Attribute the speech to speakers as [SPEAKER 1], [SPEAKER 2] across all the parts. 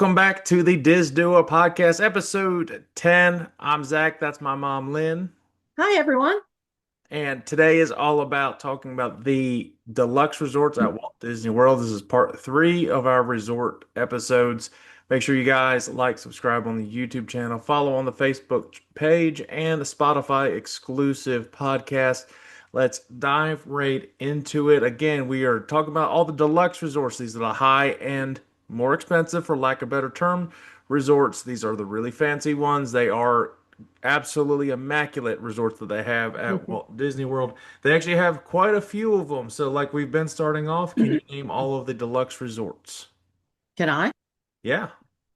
[SPEAKER 1] Welcome back to the Diz Duo podcast, episode 10. I'm Zach, that's my mom, Lynn.
[SPEAKER 2] Hi, everyone.
[SPEAKER 1] And today is all about talking about the deluxe resorts at Walt Disney World. This is part three of our resort episodes. Make sure you guys like, subscribe on the YouTube channel, follow on the Facebook page, and the Spotify exclusive podcast. Let's dive right into it. Again, we are talking about all the deluxe resorts. These are the high end, more expensive, for lack of a better term, resorts. These are the really fancy ones. They are absolutely immaculate resorts that they have at Walt Disney World. They actually have quite a few of them. So, like we've been starting off, can you name all of the deluxe resorts?
[SPEAKER 2] Can I?
[SPEAKER 1] Yeah.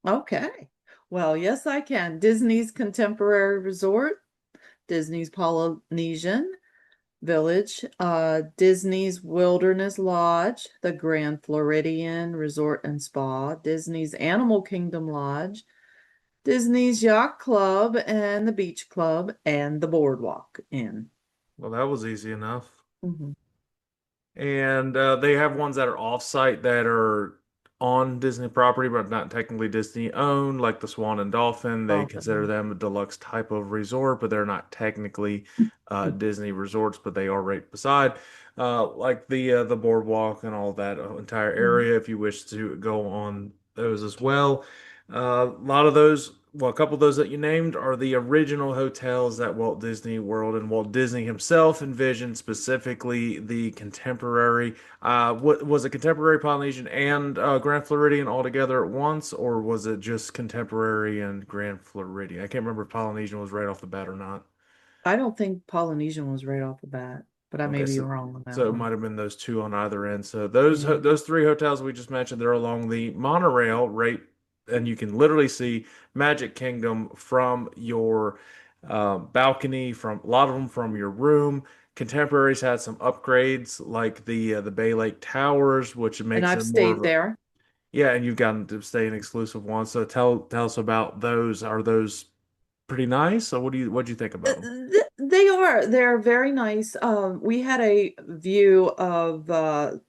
[SPEAKER 2] Okay. Well, yes, I can. Disney's Contemporary Resort, Disney's Polynesian Village, Disney's Wilderness Lodge, the Grand Floridian Resort and Spa, Disney's Animal Kingdom Lodge, Disney's Yacht Club, and the Beach Club, and the Boardwalk Inn.
[SPEAKER 1] Well, that was easy enough.
[SPEAKER 2] Mhm.
[SPEAKER 1] And they have ones that are off-site that are on Disney property, but not technically Disney owned, like the Swan and Dolphin. They consider
[SPEAKER 2] Dolphin.
[SPEAKER 1] them a deluxe type of resort, but they're not technically Disney resorts, but they are right beside, like the boardwalk and all that entire
[SPEAKER 2] Mhm.
[SPEAKER 1] area. If you wish to go on those as well, a lot of those. Well, a couple of those that you named are the original hotels that Walt Disney World and Walt Disney himself envisioned, specifically the contemporary. What was it, contemporary Polynesian and Grand Floridian all together at once, or was it just contemporary and Grand Floridian? I can't remember if Polynesian was right off the bat or not.
[SPEAKER 2] I don't think Polynesian was right off the bat, but I may
[SPEAKER 1] Okay,
[SPEAKER 2] be
[SPEAKER 1] so
[SPEAKER 2] wrong on that
[SPEAKER 1] so it
[SPEAKER 2] one.
[SPEAKER 1] might have been those two on either end. So those
[SPEAKER 2] Yeah.
[SPEAKER 1] those three hotels we just mentioned, they're along the monorail, right? And you can literally see Magic Kingdom from your balcony, from a lot of them from your room. Contemporaries had some upgrades like the Bay Lake Towers, which
[SPEAKER 2] And
[SPEAKER 1] makes
[SPEAKER 2] I've
[SPEAKER 1] it more of
[SPEAKER 2] stayed
[SPEAKER 1] a,
[SPEAKER 2] there.
[SPEAKER 1] yeah, and you've gotten to stay an exclusive one. So tell us about those. Are those pretty nice? So what do you think about them?
[SPEAKER 2] They are. They're very nice. We had a view of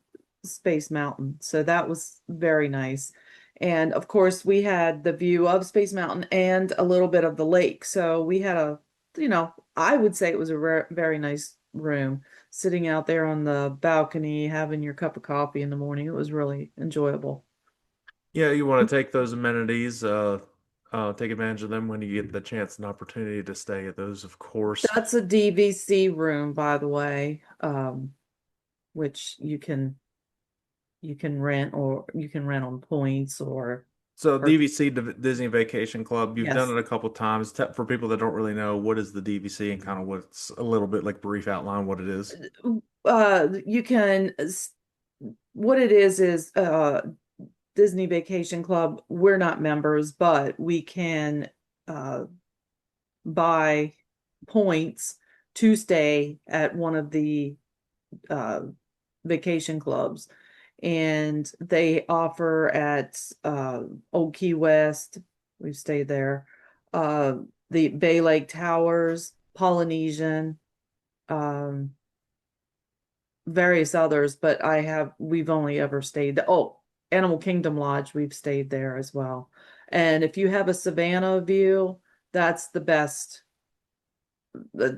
[SPEAKER 2] Space Mountain, so that was very nice. And of course, we had the view of Space Mountain and a little bit of the lake. So we had I would say it was a very nice room, sitting out there on the balcony, having your cup of coffee in the morning. It was really enjoyable.
[SPEAKER 1] Yeah, you want to take those amenities, take advantage of them when you get the chance and opportunity to stay at those, of course.
[SPEAKER 2] That's a DVC room, by the way, which you can rent, or you can rent on points
[SPEAKER 1] So
[SPEAKER 2] or
[SPEAKER 1] DVC, Disney Vacation Club, you've done
[SPEAKER 2] yes.
[SPEAKER 1] it a couple times. For people that don't really know, what is the DVC and kind of what's a little bit like brief outline what it is.
[SPEAKER 2] You can what it is Disney Vacation Club. We're not members, but we can uh buy points to stay at one of the uh vacation clubs, and they offer at Old Key West. We've stayed there. Uh, the Bay Lake Towers, Polynesian, um, various others, but we've only ever stayed. Oh, Animal Kingdom Lodge, we've stayed there as well. And if you have a Savannah view, that's the best.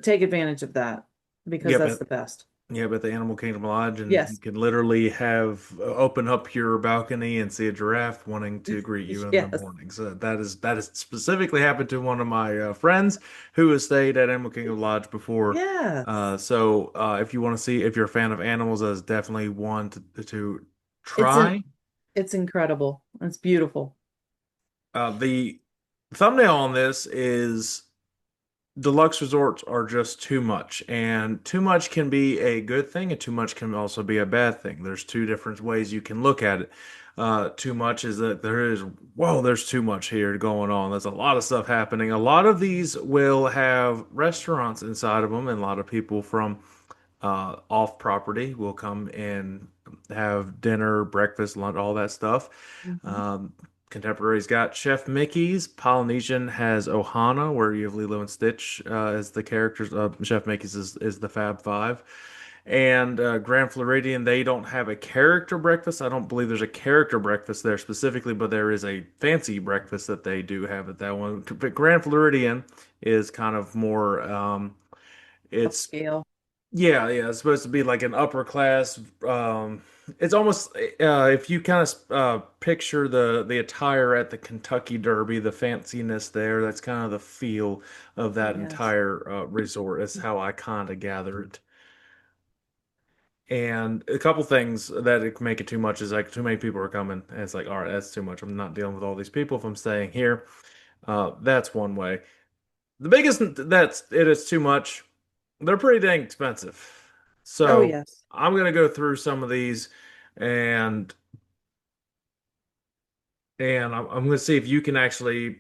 [SPEAKER 2] Take advantage of that because
[SPEAKER 1] Yeah,
[SPEAKER 2] that's
[SPEAKER 1] but
[SPEAKER 2] the best.
[SPEAKER 1] yeah, but the Animal Kingdom Lodge, and you
[SPEAKER 2] Yes.
[SPEAKER 1] can literally have open up your balcony and see a giraffe wanting to greet you in the
[SPEAKER 2] Yes.
[SPEAKER 1] morning. So that has specifically happened to one of my friends who has stayed at Animal Kingdom Lodge before.
[SPEAKER 2] Yes.
[SPEAKER 1] If you want to see, if you're a fan of animals, that's definitely one to
[SPEAKER 2] It's an
[SPEAKER 1] try.
[SPEAKER 2] it's incredible. It's beautiful.
[SPEAKER 1] The thumbnail on this is deluxe resorts are just too much, and too much can be a good thing, and too much can also be a bad thing. There's two different ways you can look at it. Too much is that whoa, there's too much here going on. There's a lot of stuff happening. A lot of these will have restaurants inside of them, and a lot of people from off property will come and have dinner, breakfast, lunch, all that stuff.
[SPEAKER 2] Mhm.
[SPEAKER 1] Um, Contemporary's got Chef Mickey's. Polynesian has Ohana, where you have Lilo and Stitch as the characters. Chef Mickey's is the Fab Five. And Grand Floridian, they don't have a character breakfast. I don't believe there's a character breakfast there specifically, but there is a fancy breakfast that they do have at that one. But Grand Floridian is kind of more, it's
[SPEAKER 2] Upscale.
[SPEAKER 1] yeah, yeah, it's supposed to be like an upper class. It's almost if you kind of picture the attire at the Kentucky Derby, the fanciness there. That's kind of the feel of that
[SPEAKER 2] Yes.
[SPEAKER 1] entire resort. Is how I kind of gathered. And a couple things that it can make it too much is like too many people are coming, and it's like, all right, that's too much. I'm not dealing with all these people if I'm staying here. That's one way. The biggest that's it is too much. They're pretty dang expensive.
[SPEAKER 2] Oh,
[SPEAKER 1] So
[SPEAKER 2] yes.
[SPEAKER 1] I'm gonna go through some of these and I'm going to see if you can actually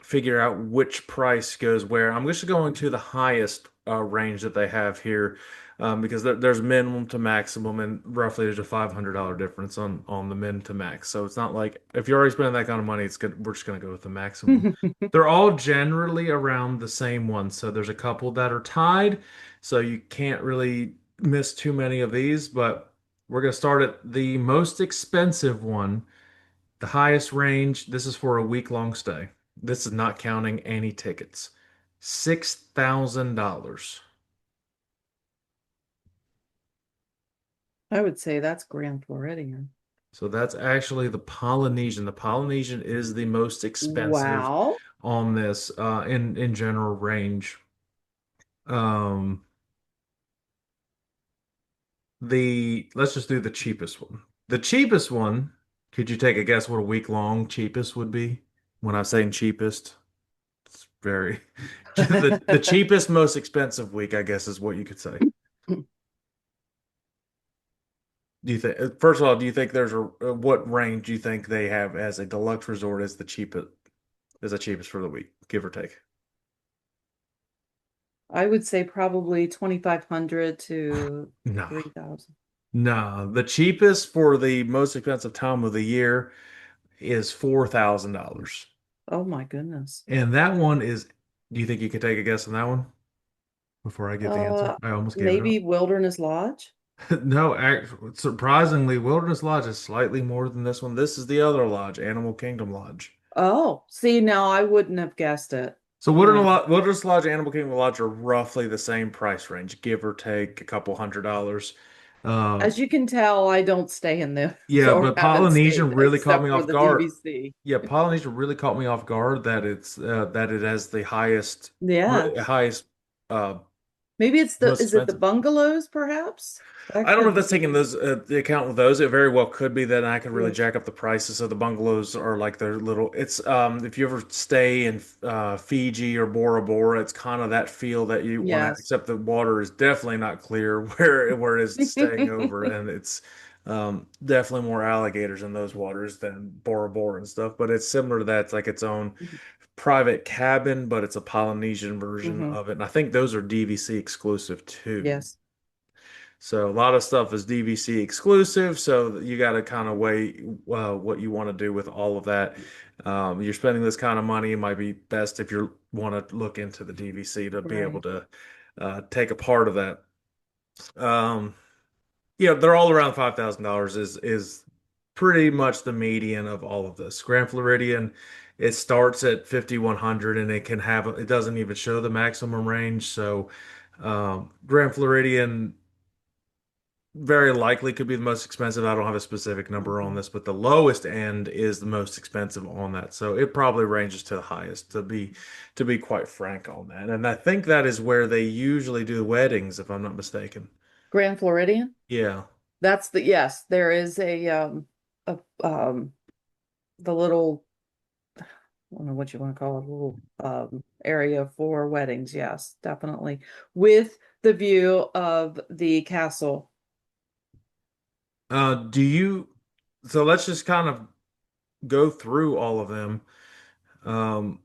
[SPEAKER 1] figure out which price goes where. I'm just going to the highest range that they have here because there's minimum to maximum, and roughly there's a $500 difference on the min to max. So it's not like if you're already spending that kind of money, it's good. We're just going to go with the maximum. They're all generally around the same one. So there's a couple that are tied, so you can't really miss too many of these. But we're going to start at the most expensive one, the highest range. This is for a week-long stay. This is not counting any tickets. $6,000.
[SPEAKER 2] I would say that's Grand Floridian.
[SPEAKER 1] So that's actually the Polynesian. The Polynesian is the most expensive
[SPEAKER 2] Wow.
[SPEAKER 1] on this in general range. Um, the let's just do the cheapest one. The cheapest one, could you take a guess what a week long cheapest would be? When I'm saying cheapest, it's very the cheapest, most expensive week, I guess, is what you could say. Do you think, first of all, do you think there's what range do you think they have as a deluxe resort as the cheapest for the week, give or take?
[SPEAKER 2] I would say probably 2,500 to
[SPEAKER 1] No,
[SPEAKER 2] 3,000.
[SPEAKER 1] no. The cheapest for the most expensive time of the year is $4,000.
[SPEAKER 2] Oh my goodness.
[SPEAKER 1] And that one is, do you think you could take a guess on that one before I get the answer?
[SPEAKER 2] Uh,
[SPEAKER 1] I almost gave it
[SPEAKER 2] Maybe
[SPEAKER 1] up.
[SPEAKER 2] Wilderness Lodge.
[SPEAKER 1] No, surprisingly, Wilderness Lodge is slightly more than this one. This is the other lodge, Animal Kingdom Lodge.
[SPEAKER 2] Oh, see, now I wouldn't have guessed it.
[SPEAKER 1] So
[SPEAKER 2] Yeah.
[SPEAKER 1] Wilderness Lodge and Animal Kingdom Lodge are roughly the same price range, give or take a couple $100. Um,
[SPEAKER 2] As you can tell, I don't stay in them
[SPEAKER 1] yeah,
[SPEAKER 2] or
[SPEAKER 1] but
[SPEAKER 2] haven't stayed except for the DVC.
[SPEAKER 1] Polynesian really caught me off guard that that it has the
[SPEAKER 2] Yeah.
[SPEAKER 1] highest uh,
[SPEAKER 2] Maybe it's
[SPEAKER 1] most
[SPEAKER 2] is it the
[SPEAKER 1] expensive.
[SPEAKER 2] bungalows, perhaps? That
[SPEAKER 1] I don't know if
[SPEAKER 2] could
[SPEAKER 1] that's taking
[SPEAKER 2] be.
[SPEAKER 1] those the account with those. It very well could be that I could really
[SPEAKER 2] Yes.
[SPEAKER 1] jack up the prices. So the bungalows are like their little. It's if you ever stay in Fiji or Bora Bora, it's kind of that feel that you want to.
[SPEAKER 2] Yes.
[SPEAKER 1] Except the water is definitely not clear where it is staying over, and it's definitely more alligators in those waters than Bora Bora and stuff. But it's similar to that. It's like its own private cabin, but it's a Polynesian version
[SPEAKER 2] Hmm.
[SPEAKER 1] of it. And I think those are DVC exclusive too.
[SPEAKER 2] Yes.
[SPEAKER 1] So a lot of stuff is DVC exclusive, so you got to kind of weigh what you want to do with all of that. You're spending this kind of money, it might be best if you want to look into the DVC to be able
[SPEAKER 2] Right.
[SPEAKER 1] to take a part of that. Um, yeah, they're all around $5,000 is pretty much the median of all of this. Grand Floridian, it starts at 5,100 and it doesn't even show the maximum range. So Grand Floridian very likely could be the most expensive. I don't have a specific number on
[SPEAKER 2] Hmm.
[SPEAKER 1] this, but the lowest end is the most expensive on that. So it probably ranges to the highest to be quite frank on that. And I think that is where they usually do weddings, if I'm not mistaken.
[SPEAKER 2] Grand Floridian?
[SPEAKER 1] Yeah.
[SPEAKER 2] That's the yes, there is a the little, I don't know what you want to call it, a little area for weddings. Yes, definitely. With the view of the castle.
[SPEAKER 1] Do you so let's just kind of go through all of them um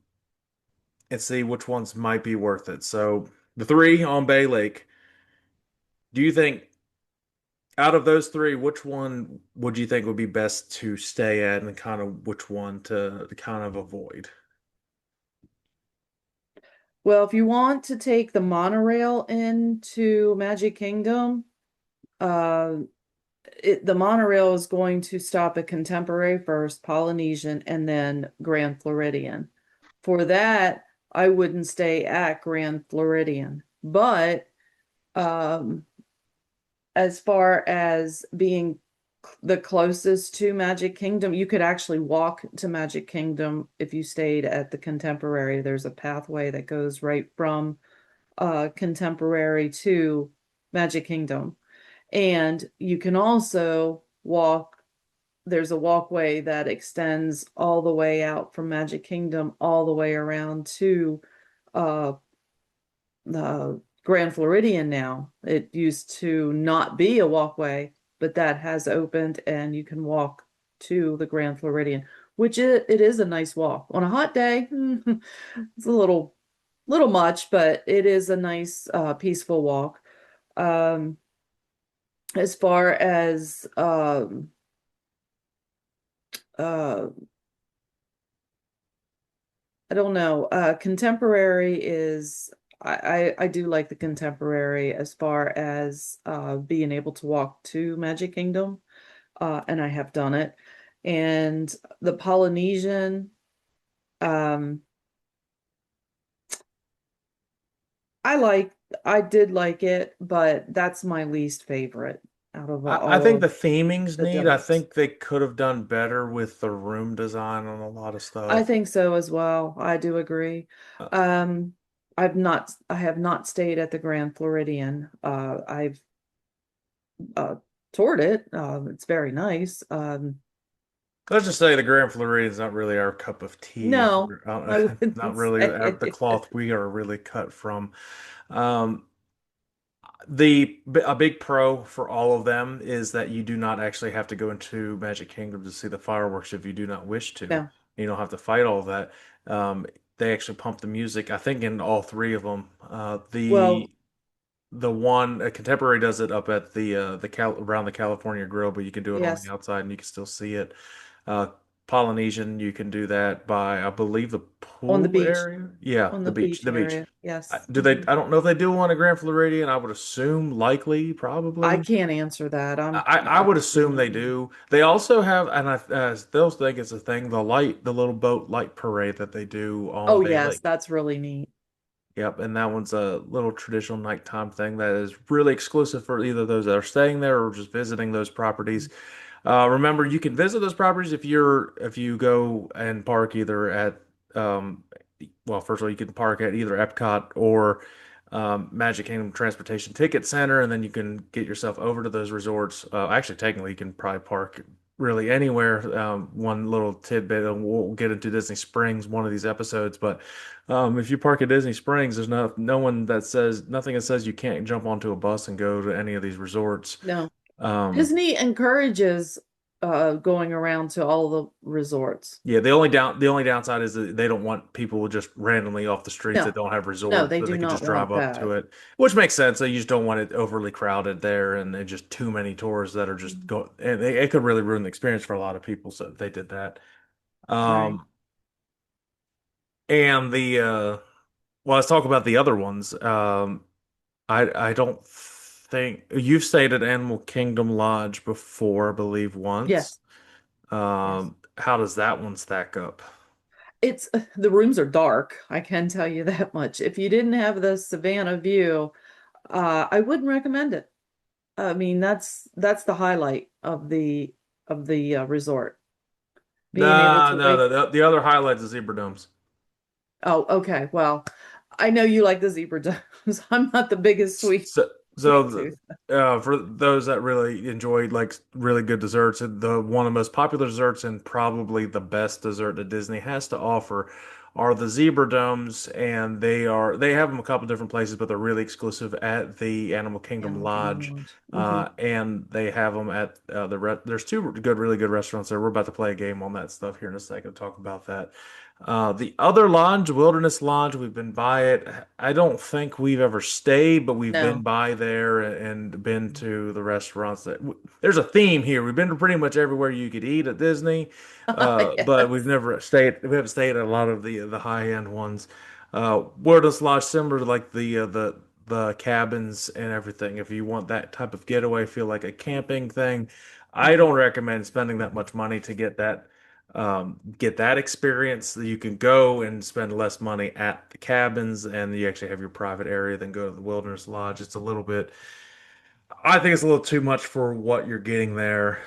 [SPEAKER 1] and see which ones might be worth it. So the three on Bay Lake, do you think out of those three, which one would you think would be best to stay at and kind of which one to kind of avoid?
[SPEAKER 2] Well, if you want to take the monorail into Magic Kingdom, Uh, the monorail is going to stop at Contemporary first, Polynesian, and then Grand Floridian. For that, I wouldn't stay at Grand Floridian. But um, as far as being the closest to Magic Kingdom, you could actually walk to Magic Kingdom if you stayed at the Contemporary. There's a pathway that goes right from Contemporary to Magic Kingdom. And you can also walk, there's a walkway that extends all the way out from Magic Kingdom all the way around to uh the Grand Floridian now. It used to not be a walkway, but that has opened and you can walk to the Grand Floridian, which it is a nice walk. On a hot day, it's a little much, but it is a nice peaceful walk. Um, as far as uh I don't know. Contemporary is I do like the contemporary as far as being able to walk to Magic Kingdom, and I have done it. And the Polynesian, um, I like I did like it, but that's my least favorite out of
[SPEAKER 1] I
[SPEAKER 2] all
[SPEAKER 1] think
[SPEAKER 2] of
[SPEAKER 1] the theming's
[SPEAKER 2] the
[SPEAKER 1] neat. I
[SPEAKER 2] deluxe.
[SPEAKER 1] think they could have done better with the room design on a lot of
[SPEAKER 2] I
[SPEAKER 1] stuff.
[SPEAKER 2] think so as well. I do agree.
[SPEAKER 1] Uh,
[SPEAKER 2] Um, I have not stayed at the Grand Floridian. I've uh toured it. It's very nice.
[SPEAKER 1] let's just say the Grand Floridian is not really our cup of tea.
[SPEAKER 2] No, I
[SPEAKER 1] Not
[SPEAKER 2] wouldn't
[SPEAKER 1] really the
[SPEAKER 2] say.
[SPEAKER 1] cloth we are really cut from. Um, a big pro for all of them is that you do not actually have to go into Magic Kingdom to see the fireworks if you do not wish to.
[SPEAKER 2] No.
[SPEAKER 1] You don't have to fight all that. Um, they actually pump the music, I think, in all three of them.
[SPEAKER 2] Well,
[SPEAKER 1] The one Contemporary does it up at the around the California Grill, but you can do it on the
[SPEAKER 2] yes,
[SPEAKER 1] outside and you can still see it. Uh, Polynesian, you can do that by I believe the
[SPEAKER 2] on the
[SPEAKER 1] pool
[SPEAKER 2] beach,
[SPEAKER 1] area. Yeah,
[SPEAKER 2] on the beach
[SPEAKER 1] the beach.
[SPEAKER 2] area. Yes.
[SPEAKER 1] Do they? I don't know if they do one at Grand Floridian. I would assume likely,
[SPEAKER 2] I
[SPEAKER 1] probably.
[SPEAKER 2] can't answer that.
[SPEAKER 1] I would
[SPEAKER 2] I
[SPEAKER 1] assume
[SPEAKER 2] don't
[SPEAKER 1] they
[SPEAKER 2] know.
[SPEAKER 1] do. They also have, and I still think it's a thing, the little boat light parade that they do on
[SPEAKER 2] Oh
[SPEAKER 1] Bay
[SPEAKER 2] yes,
[SPEAKER 1] Lake.
[SPEAKER 2] that's really neat.
[SPEAKER 1] Yep, and that one's a little traditional nighttime thing that is really exclusive for either those that are staying there or just visiting those properties. Remember, you can visit those properties if you go and park either at um, well, first of all, you can park at either Epcot or Magic Kingdom Transportation Ticket Center, and then you can get yourself over to those resorts. Actually, technically, you can probably park really anywhere. One little tidbit, and we'll get into Disney Springs one of these episodes, but if you park at Disney Springs, there's no one that says nothing that says you can't jump onto a bus and go to any of these resorts.
[SPEAKER 2] No.
[SPEAKER 1] Um,
[SPEAKER 2] Disney encourages going around to all the resorts.
[SPEAKER 1] Yeah, the only downside is that they don't want people just randomly off the streets that
[SPEAKER 2] No,
[SPEAKER 1] don't have
[SPEAKER 2] no,
[SPEAKER 1] resorts
[SPEAKER 2] they
[SPEAKER 1] that
[SPEAKER 2] do
[SPEAKER 1] they could
[SPEAKER 2] not
[SPEAKER 1] just drive
[SPEAKER 2] want
[SPEAKER 1] up to
[SPEAKER 2] that.
[SPEAKER 1] it, which makes sense. They just don't want it overly crowded there and just too many tours that are just go and it could really ruin the experience for a lot of people. So they did that.
[SPEAKER 2] Right.
[SPEAKER 1] Um, and well, let's talk about the other ones. I don't think you've stayed at Animal Kingdom Lodge before, I believe once.
[SPEAKER 2] Yes. Yes.
[SPEAKER 1] How does that one stack up?
[SPEAKER 2] It's the rooms are dark, I can tell you that much. If you didn't have the Savannah view, I wouldn't recommend it. I mean, that's the highlight of the resort. Being able
[SPEAKER 1] Nah,
[SPEAKER 2] to
[SPEAKER 1] no,
[SPEAKER 2] wake.
[SPEAKER 1] the other highlight is zebra domes.
[SPEAKER 2] Oh, okay. Well, I know you like the zebra domes. I'm not the biggest
[SPEAKER 1] So,
[SPEAKER 2] sweet tooth.
[SPEAKER 1] for those that really enjoy like really good desserts, the one of the most popular desserts and probably the best dessert that Disney has to offer are the zebra domes, and they have them a couple different places, but they're really exclusive at the Animal Kingdom
[SPEAKER 2] Animal Kingdom
[SPEAKER 1] Lodge.
[SPEAKER 2] Lodge. Hmm.
[SPEAKER 1] And they have them at there's two really good restaurants there. We're about to play a game on that stuff here in a second, talk about that. The other lodge, Wilderness Lodge, we've been by it. I don't think we've ever stayed, but we've been
[SPEAKER 2] No.
[SPEAKER 1] by there and been to the restaurants. There's a theme here. We've been to pretty much everywhere you could eat at Disney, but we've
[SPEAKER 2] Yes.
[SPEAKER 1] never stayed. We haven't stayed at a lot of the high end ones. Wilderness Lodge, similar to like the cabins and everything. If you want that type of getaway, feel like a camping thing, I don't recommend spending that much money to get that experience. You can go and spend less money at the cabins, and you actually have your private area than go to the Wilderness Lodge. It's a little bit, I think it's a little too much for what you're getting there.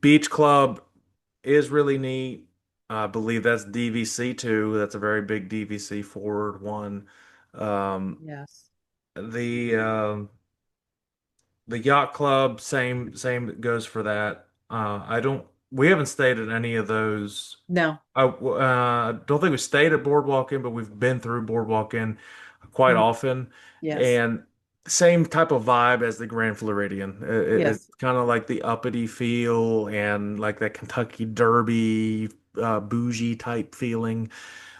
[SPEAKER 1] Beach Club is really neat. I believe that's DVC too. That's a very big DVC forward one. Um,
[SPEAKER 2] Yes.
[SPEAKER 1] the um, the yacht club, same goes for that. I don't. We haven't stayed at any of those.
[SPEAKER 2] No.
[SPEAKER 1] I don't think we stayed at Boardwalk Inn, but we've been through Boardwalk Inn quite
[SPEAKER 2] Mhm.
[SPEAKER 1] often,
[SPEAKER 2] Yes.
[SPEAKER 1] and same type of vibe as the Grand Floridian. It's
[SPEAKER 2] Yes.
[SPEAKER 1] kind of like the uppity feel and like that Kentucky Derby, bougie type feeling.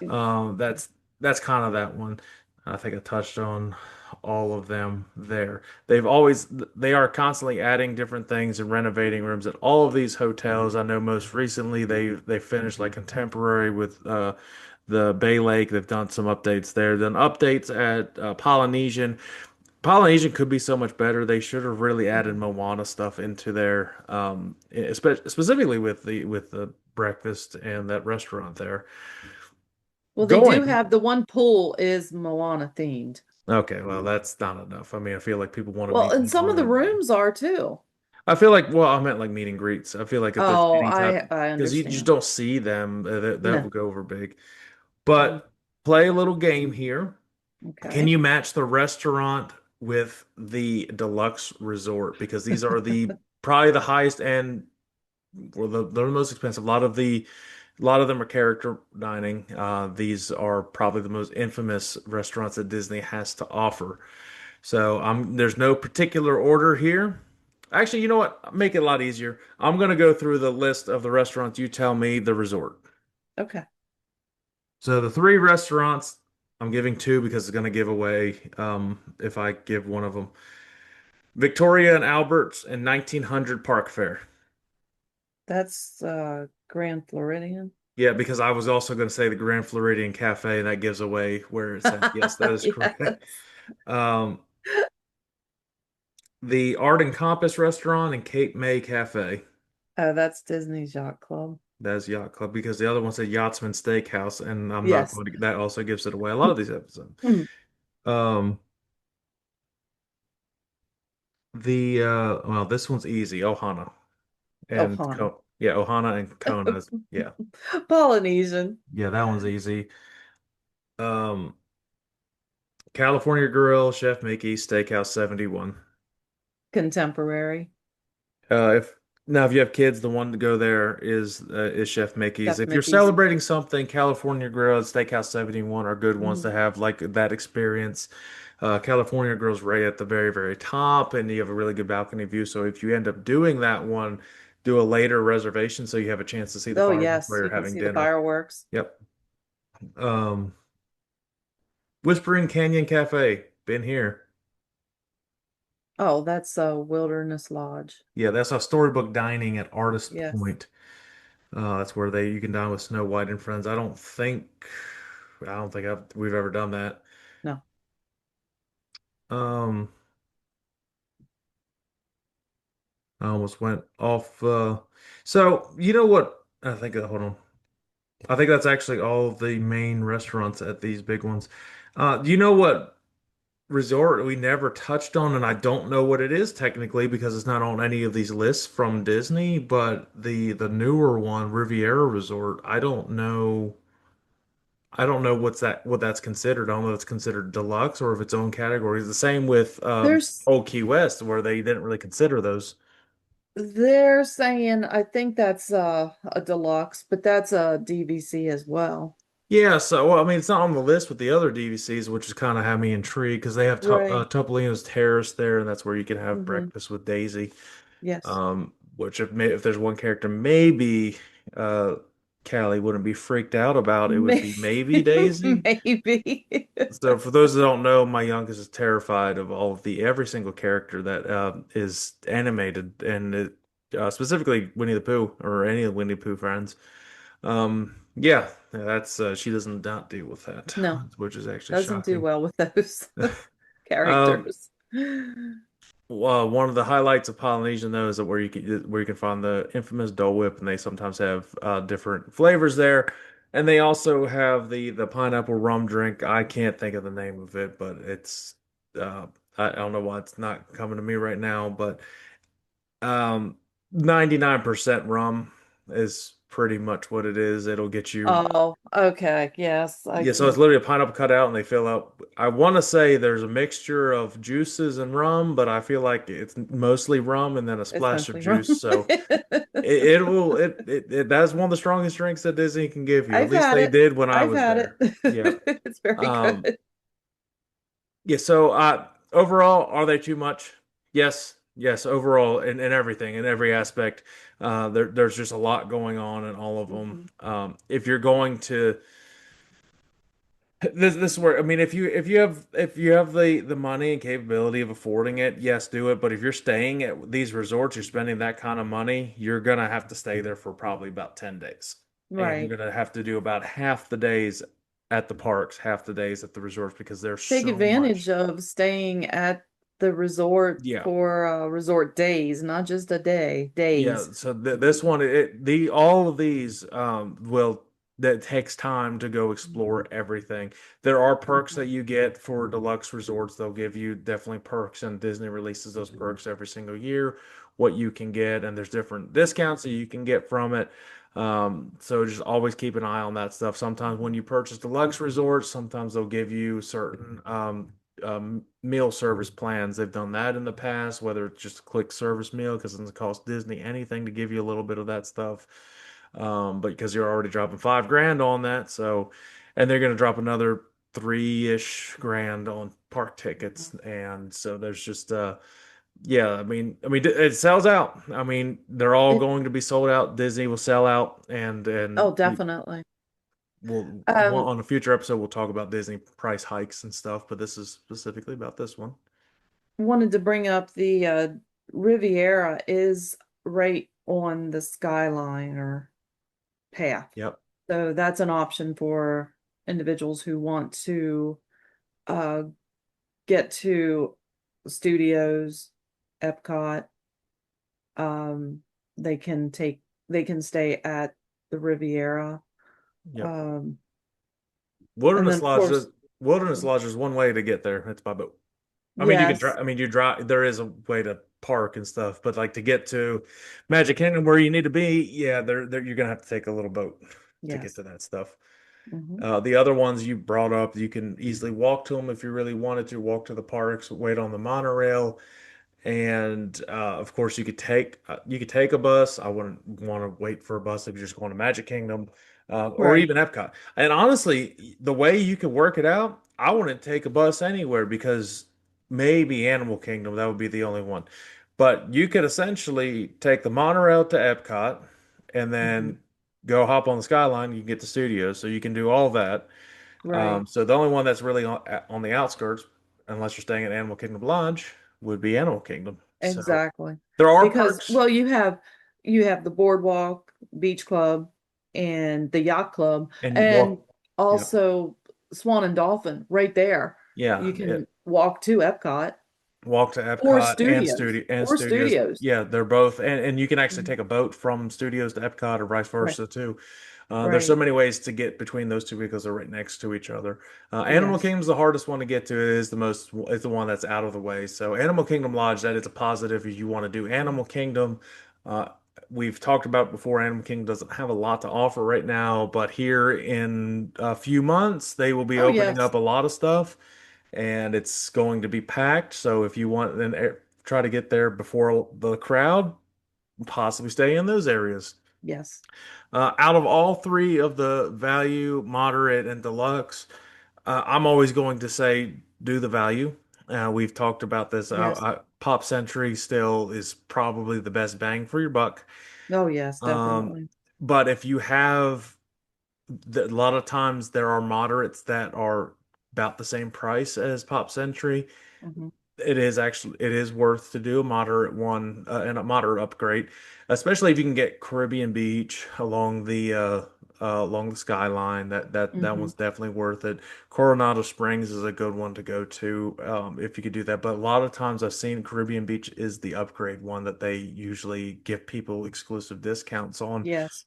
[SPEAKER 1] That's kind of that one. I think I touched on all of them there. They are constantly adding different things and renovating rooms at all of these hotels. I know most recently they finished like contemporary with the Bay Lake. They've done some updates there. Then updates at Polynesian. Polynesian could be so much better. They should have really added
[SPEAKER 2] Mhm.
[SPEAKER 1] Moana stuff into there, specifically with the breakfast and that restaurant there.
[SPEAKER 2] Well, they do
[SPEAKER 1] Going.
[SPEAKER 2] have the one pool is Moana themed.
[SPEAKER 1] Okay, well, that's not enough. I mean, I feel like people want to
[SPEAKER 2] Well,
[SPEAKER 1] meet
[SPEAKER 2] and some of the
[SPEAKER 1] Moana.
[SPEAKER 2] rooms are too.
[SPEAKER 1] I feel like, well, I meant like meet and greets. I feel like if there's
[SPEAKER 2] Oh,
[SPEAKER 1] any type,
[SPEAKER 2] I
[SPEAKER 1] because you just
[SPEAKER 2] understand.
[SPEAKER 1] don't see them, that
[SPEAKER 2] No.
[SPEAKER 1] would go over big.
[SPEAKER 2] Mhm.
[SPEAKER 1] But play a little game here. Can
[SPEAKER 2] Okay.
[SPEAKER 1] you match the restaurant with the deluxe resort? Because these are the probably the highest end, or they're the most expensive. A lot of them are character dining. These are probably the most infamous restaurants that Disney has to offer. So there's no particular order here. Actually, you know what? Make it a lot easier. I'm gonna go through the list of the restaurants. You tell me the resort.
[SPEAKER 2] Okay.
[SPEAKER 1] So the three restaurants, I'm giving two because it's gonna give away if I give one of them. Victoria and Albert's and 1900 Park Fair.
[SPEAKER 2] That's Grand Floridian.
[SPEAKER 1] Yeah, because I was also going to say the Grand Floridian Cafe, and that gives away where it's at. Yes, that is correct.
[SPEAKER 2] Yes.
[SPEAKER 1] Um, the Art and Compass Restaurant and Cape May Cafe.
[SPEAKER 2] Oh, that's Disney's Yacht Club.
[SPEAKER 1] That's Yacht Club because the other one said Yachtsman Steakhouse, and I'm not
[SPEAKER 2] Yes.
[SPEAKER 1] going to. That also gives it away. A lot of these episodes.
[SPEAKER 2] Mm.
[SPEAKER 1] Um, well, this one's easy. Ohana and
[SPEAKER 2] Ohana.
[SPEAKER 1] yeah, Ohana and Kona. Yeah,
[SPEAKER 2] Polynesian.
[SPEAKER 1] yeah, that one's easy. Um, California Grill, Chef Mickey's Steakhouse 71.
[SPEAKER 2] Contemporary.
[SPEAKER 1] If Now if you have kids, the one to go there is Chef Mickey's.
[SPEAKER 2] Chef
[SPEAKER 1] If you're
[SPEAKER 2] Mickey's.
[SPEAKER 1] celebrating something, California Grill and Steakhouse 71 are good ones
[SPEAKER 2] Mhm.
[SPEAKER 1] to have like that experience. California Grill's right at the very, very top, and you have a really good balcony view. So if you end up doing that one, do a later reservation so you have a chance to see the
[SPEAKER 2] Oh,
[SPEAKER 1] fireworks
[SPEAKER 2] yes.
[SPEAKER 1] while you're
[SPEAKER 2] You can
[SPEAKER 1] having
[SPEAKER 2] see the
[SPEAKER 1] dinner.
[SPEAKER 2] fireworks.
[SPEAKER 1] Yep. Um, Whispering Canyon Cafe, been here.
[SPEAKER 2] Oh, that's Wilderness Lodge.
[SPEAKER 1] Yeah, that's a storybook dining at Artist
[SPEAKER 2] Yes.
[SPEAKER 1] Point. That's where you can dine with Snow White and friends. I don't think we've ever done that.
[SPEAKER 2] No.
[SPEAKER 1] Um, I almost went off. So you know what? I think. Hold on. I think that's actually all of the main restaurants at these big ones. Do you know what resort we never touched on? And I don't know what it is technically because it's not on any of these lists from Disney. But the newer one, Riviera Resort, I don't know what that's considered. I don't know if it's considered deluxe or if its own category. It's the same with
[SPEAKER 2] There's
[SPEAKER 1] Old Key West, where they didn't really consider those.
[SPEAKER 2] they're saying I think that's a deluxe, but that's a DVC as well.
[SPEAKER 1] Yeah, so well, I mean, it's not on the list with the other DVCs, which is kind of had me intrigued because they have
[SPEAKER 2] Right.
[SPEAKER 1] Topolino's Terrace there, and that's where you can have
[SPEAKER 2] Hmm.
[SPEAKER 1] breakfast with Daisy.
[SPEAKER 2] Yes.
[SPEAKER 1] Which if there's one character maybe uh, Callie wouldn't be freaked out about, it would
[SPEAKER 2] May-
[SPEAKER 1] be maybe Daisy.
[SPEAKER 2] Maybe.
[SPEAKER 1] So for those that don't know, my youngest is terrified of every single character that is animated, and specifically Winnie the Pooh or any of the Winnie the Pooh friends. Yeah, that's she does not deal with that,
[SPEAKER 2] No,
[SPEAKER 1] which is actually
[SPEAKER 2] doesn't do
[SPEAKER 1] shocking.
[SPEAKER 2] well with those.
[SPEAKER 1] Um,
[SPEAKER 2] characters.
[SPEAKER 1] one of the highlights of Polynesian though is that where you can find the infamous Dole Whip, and they sometimes have different flavors there. And they also have the pineapple rum drink. I can't think of the name of it, but it's uh, I don't know why it's not coming to me right now, but 99% rum is pretty much what it is. It'll get you.
[SPEAKER 2] Oh, okay. Yes, I
[SPEAKER 1] Yeah, so it's
[SPEAKER 2] can.
[SPEAKER 1] literally a pineapple cut out and they fill out. I want to say there's a mixture of juices and rum, but I feel like it's mostly rum and then a
[SPEAKER 2] It's
[SPEAKER 1] splash of
[SPEAKER 2] mostly wrong.
[SPEAKER 1] juice. So it will that's one of the strongest drinks that Disney can give you. At
[SPEAKER 2] I've
[SPEAKER 1] least
[SPEAKER 2] had
[SPEAKER 1] they
[SPEAKER 2] it.
[SPEAKER 1] did when I
[SPEAKER 2] I've
[SPEAKER 1] was
[SPEAKER 2] had
[SPEAKER 1] there.
[SPEAKER 2] it.
[SPEAKER 1] Yeah.
[SPEAKER 2] It's very
[SPEAKER 1] Um
[SPEAKER 2] good.
[SPEAKER 1] yeah, so overall, are they too much? Yes. Yes, overall in everything, in every aspect. There's just a lot going on in all of them.
[SPEAKER 2] Mhm.
[SPEAKER 1] If you're going to this is where I mean, if you have the money and capability of affording it, yes, do it. But if you're staying at these resorts, you're spending that kind of money, you're gonna have to stay there for probably about 10 days, and you're
[SPEAKER 2] Right.
[SPEAKER 1] gonna have to do about half the days at the parks, half the days at the resorts because there's
[SPEAKER 2] Take
[SPEAKER 1] so
[SPEAKER 2] advantage
[SPEAKER 1] much.
[SPEAKER 2] of staying at the resort
[SPEAKER 1] Yeah,
[SPEAKER 2] for resort days, not just a day,
[SPEAKER 1] yeah.
[SPEAKER 2] days.
[SPEAKER 1] So this one, the all of these will that takes time to go explore everything. There are perks that you get for deluxe resorts. They'll give you definitely perks, and Disney releases those perks every single year. What you can get, and there's different discounts that you can get from it. So just always keep an eye on that stuff. Sometimes when you purchase deluxe resorts, sometimes they'll give you certain meal service plans. They've done that in the past, whether it's just a quick service meal because it doesn't cost Disney anything to give you a little bit of that stuff. But because you're already dropping 5 grand on that, so and they're going to drop another 3-ish grand on park tickets, and so there's just yeah, I mean, it sells out. I mean, they're all
[SPEAKER 2] It,
[SPEAKER 1] going to be sold out. Disney will sell out,
[SPEAKER 2] oh,
[SPEAKER 1] you,
[SPEAKER 2] definitely.
[SPEAKER 1] well,
[SPEAKER 2] Um,
[SPEAKER 1] on a future episode, we'll talk about Disney price hikes and stuff. But this is specifically about this one.
[SPEAKER 2] Wanted to bring up the Riviera is right on the Skyline or path.
[SPEAKER 1] Yep,
[SPEAKER 2] So that's an option for individuals who want to uh, get to studios, Epcot. Um, they can take they can stay at the Riviera.
[SPEAKER 1] yep.
[SPEAKER 2] Um, and then
[SPEAKER 1] Wilderness
[SPEAKER 2] of
[SPEAKER 1] Lodge.
[SPEAKER 2] course,
[SPEAKER 1] Wilderness Lodge is one way to get there. It's by boat. I mean, you can drive.
[SPEAKER 2] yes,
[SPEAKER 1] I mean, you drive. There is a way to park and stuff, but like to get to Magic Kingdom where you need to be, yeah, you're gonna have to take a little boat to get
[SPEAKER 2] yes.
[SPEAKER 1] to that stuff.
[SPEAKER 2] Hmm.
[SPEAKER 1] The other ones you brought up, you can easily walk to them if you really wanted to. Walk to the parks, wait on the monorail, and of course you could take a bus. I wouldn't want to wait for a bus if you're just going to Magic Kingdom, or
[SPEAKER 2] Right.
[SPEAKER 1] even Epcot. And honestly, the way you could work it out, I wouldn't take a bus anywhere because maybe Animal Kingdom, that would be the only one. But you could essentially take the monorail to Epcot and
[SPEAKER 2] Hmm.
[SPEAKER 1] then go hop on the Skyline. You can get to studios, so you can do all that.
[SPEAKER 2] Right.
[SPEAKER 1] So the only one that's really on the outskirts, unless you're staying at Animal Kingdom Lodge, would be Animal Kingdom. So
[SPEAKER 2] Exactly.
[SPEAKER 1] there are
[SPEAKER 2] Because,
[SPEAKER 1] perks
[SPEAKER 2] well, you have the boardwalk, beach club, and the yacht club,
[SPEAKER 1] and
[SPEAKER 2] and
[SPEAKER 1] walk. Yeah,
[SPEAKER 2] also Swan and Dolphin right there.
[SPEAKER 1] yeah.
[SPEAKER 2] You can walk to Epcot
[SPEAKER 1] Walk to
[SPEAKER 2] or
[SPEAKER 1] Epcot and
[SPEAKER 2] studios. Or
[SPEAKER 1] Studios.
[SPEAKER 2] studios.
[SPEAKER 1] Yeah, they're both, and you can actually
[SPEAKER 2] Mhm.
[SPEAKER 1] take a boat from Studios to Epcot or vice
[SPEAKER 2] Right.
[SPEAKER 1] versa too. There's so
[SPEAKER 2] Right.
[SPEAKER 1] many ways to get between those two because they're right next to each other. Animal
[SPEAKER 2] Yes.
[SPEAKER 1] Kingdom's the hardest one to get to. It is the most, it's the one that's out of the way. So Animal Kingdom Lodge, that is a positive if you want to do Animal Kingdom. Uh, we've talked about before, Animal Kingdom doesn't have a lot to offer right now, but here in a few months, they will be
[SPEAKER 2] Oh,
[SPEAKER 1] opening
[SPEAKER 2] yes.
[SPEAKER 1] up a lot of stuff and it's going to be packed. So if you want then try to get there before the crowd, possibly stay in those areas.
[SPEAKER 2] Yes.
[SPEAKER 1] Out of all three of the value, moderate, and deluxe, I'm always going to say do the value. We've talked about this.
[SPEAKER 2] Yes.
[SPEAKER 1] Pop Century still is probably the best bang for your buck.
[SPEAKER 2] Oh, yes,
[SPEAKER 1] Um,
[SPEAKER 2] definitely.
[SPEAKER 1] but if you have a lot of times there are moderates that are about the same price as Pop Century.
[SPEAKER 2] Hmm.
[SPEAKER 1] It is worth to do a moderate one and a moderate upgrade, especially if you can get Caribbean Beach along the along the skyline. That
[SPEAKER 2] Hmm.
[SPEAKER 1] one's definitely worth it. Coronado Springs is a good one to go to if you could do that. But a lot of times I've seen Caribbean Beach is the upgrade one that they usually give people exclusive discounts on.
[SPEAKER 2] Yes.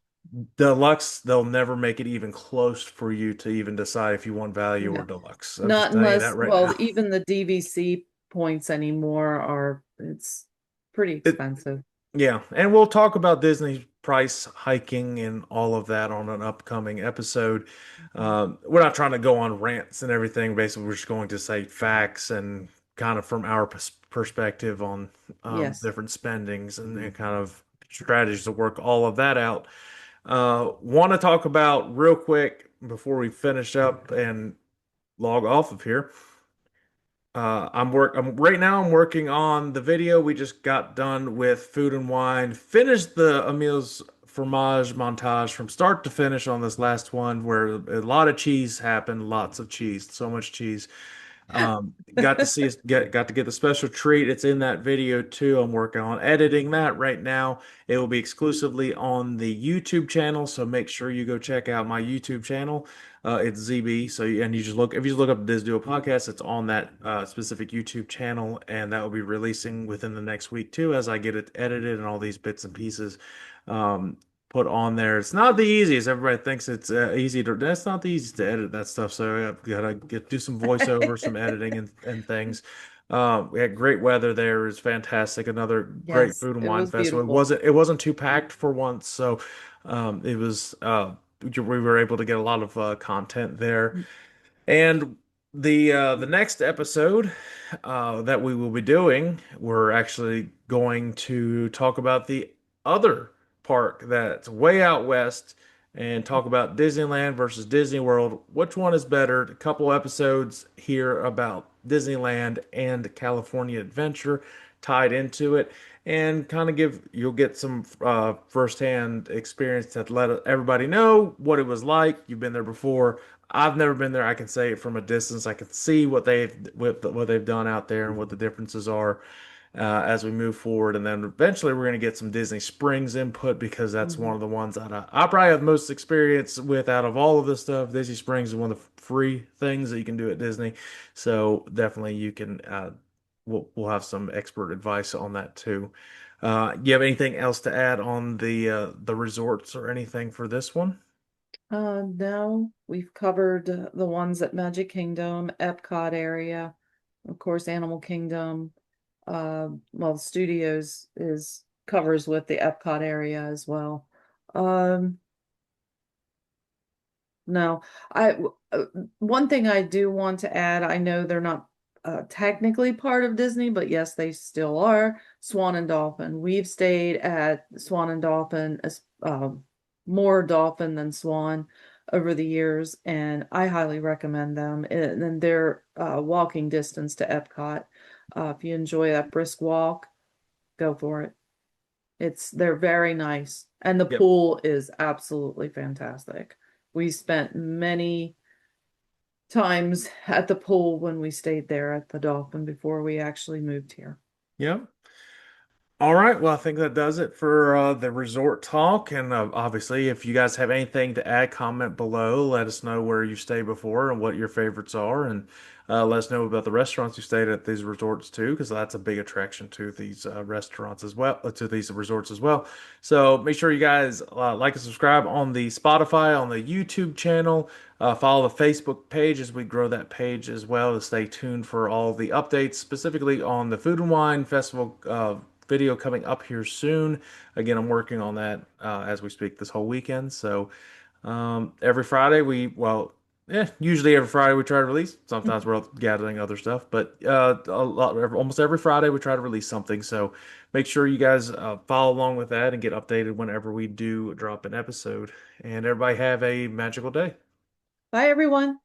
[SPEAKER 1] Deluxe, they'll never make it even close for you to even decide if you want value or
[SPEAKER 2] No.
[SPEAKER 1] deluxe. I'm just
[SPEAKER 2] Not
[SPEAKER 1] telling you
[SPEAKER 2] unless,
[SPEAKER 1] that right
[SPEAKER 2] well,
[SPEAKER 1] now.
[SPEAKER 2] even the DVC points anymore are, it's pretty
[SPEAKER 1] It,
[SPEAKER 2] expensive.
[SPEAKER 1] yeah, and we'll talk about Disney price hiking and all of that on an upcoming episode.
[SPEAKER 2] Mhm.
[SPEAKER 1] We're not trying to go on rants and everything. Basically, we're just going to say facts and kind of from our perspective on
[SPEAKER 2] Yes.
[SPEAKER 1] different spendings and kind of strategies to work all of that out. Want to talk about real quick before we finish up and log off of here. I'm right now I'm working on the video. We just got done with Food and Wine. Finished the Emil's Fromage montage from start to finish on this last one where a lot of cheese happened, lots of cheese, so much cheese. Got to see got to get the special treat. It's in that video too. I'm working on editing that right now. It will be exclusively on the YouTube channel, so make sure you go check out my YouTube channel. It's ZB. So and you just look if you just look up Diz Duo Podcast, it's on that specific YouTube channel, and that will be releasing within the next week too, as I get it edited and all these bits and pieces. Um, Put on there. It's not the easiest. Everybody thinks it's easy to. That's not the easiest to edit that stuff. So I've got to do some voiceover, some editing, and things. We had great weather there. It was fantastic. Another great
[SPEAKER 2] Yes,
[SPEAKER 1] food and
[SPEAKER 2] it
[SPEAKER 1] wine
[SPEAKER 2] was
[SPEAKER 1] festival.
[SPEAKER 2] beautiful.
[SPEAKER 1] It wasn't too packed for once, so it was. We were able to get a lot of content there. And the next episode that we will be doing, we're actually going to talk about the other park that's way out west and talk about Disneyland versus Disney World. Which one is better? A couple episodes here about Disneyland and California Adventure tied into it, and kind of you'll get some firsthand experience to let everybody know what it was like. You've been there before. I've never been there. I can say it from a distance. I can see what they've done out there and what the differences are as we move forward. And then eventually we're going to get some Disney Springs input because that's one
[SPEAKER 2] Mhm.
[SPEAKER 1] of the ones that I probably have the most experience with out of all of this stuff. Disney Springs is one of the free things that you can do at Disney. So definitely you can we'll have some expert advice on that too. You have anything else to add on the resorts or anything for this one?
[SPEAKER 2] No, we've covered the ones at Magic Kingdom, Epcot area, of course, Animal Kingdom. Well, Studios is covers with the Epcot area as well. Um, no, one thing I do want to add, I know they're not technically part of Disney, but yes, they still are. Swan and Dolphin. We've stayed at Swan and Dolphin as more Dolphin than Swan over the years, and I highly recommend them. And they're walking distance to Epcot. If you enjoy that brisk walk, go for it. They're very nice, and the
[SPEAKER 1] Yep.
[SPEAKER 2] pool is absolutely fantastic. We spent many times at the pool when we stayed there at the Dolphin before we actually moved here.
[SPEAKER 1] Yep. All right. Well, I think that does it for the resort talk. And obviously, if you guys have anything to add, comment below. Let us know where you stayed before and what your favorites are. And let us know about the restaurants you stayed at these resorts too, because that's a big attraction to these restaurants as well, to these resorts as well. So make sure you guys like and subscribe on the Spotify, on the YouTube channel. Follow the Facebook page as we grow that page as well to stay tuned for all the updates, specifically on the Food and Wine Festival video coming up here soon. Again, I'm working on that as we speak this whole weekend. So every Friday usually every Friday we try to release. Sometimes we're gathering other stuff, but almost every Friday we try to release something. So make sure you guys follow along with that and get updated whenever we do drop an episode. And everybody have a magical day.
[SPEAKER 2] Bye, everyone.